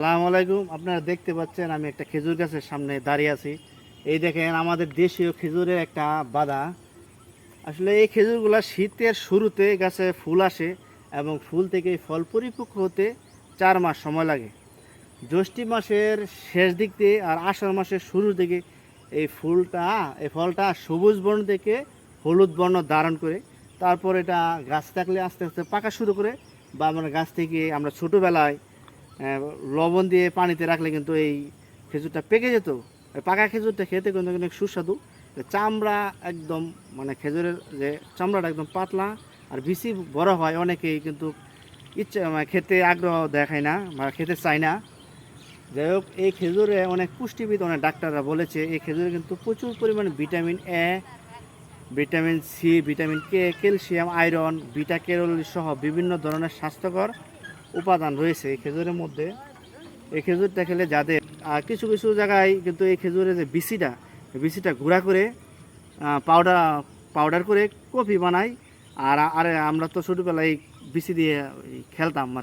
আসসালামু আলাইকুম। আপনারা দেখতে পাচ্ছেন আমি একটা খেজুর গাছের সামনে দাঁড়িয়ে আছি। এই দেখেন আমাদের দেশীয় খেজুরের একটা বাধা। আসলে এই খেজুরগুলা শীতের শুরুতে গাছে ফুল আসে এবং ফুল থেকে ফল পরিপক্ক হতে 4 মাস সময় লাগে। জ্যৈষ্ঠ মাসের শেষ দিক দিয়ে আর আষাঢ় মাসের শুরুর দিকে এই ফলটা সবুজ বর্ণ থেকে হলুদ বর্ণ ধারণ করে। তারপর এটা গাছ থাকলে আস্তে আস্তে পাকা শুরু করে, বা আমরা গাছ থেকে আমরা ছোটোবেলায় লবণ দিয়ে পানিতে রাখলে কিন্তু এই খেজুরটা পেকে যেত। এই পাকা খেজুরটা খেতে কিন্তু অনেক সুস্বাদু। চামড়া একদম, মানে খেজুরের যে চামড়াটা একদম পাতলা আর বেশি বড় হয়, অনেকেই কিন্তু খেতে আগ্রহ দেখায় না বা খেতে চায় না। যাই হোক, এই খেজুরে অনেক পুষ্টিবিদ, অনেক ডাক্তাররা বলেছে এই খেজুরে কিন্তু প্রচুর পরিমাণে vitamin A, vitamin C, vitamin K, calcium, iron, beta carotene সহ বিভিন্ন ধরনের স্বাস্থ্যকর উপাদান রয়েছে এই খেজুরের মধ্যে। এই খেজুরটা খেলে যাদের কিছু কিছু জায়গায় কিন্তু এই খেজুরের যে বিচিটা গুঁড়া করে পাউডার পাউডার করে কফি বানাই। আর আমরা তো ছোটোবেলায় বিচি দিয়ে খেলতাম আর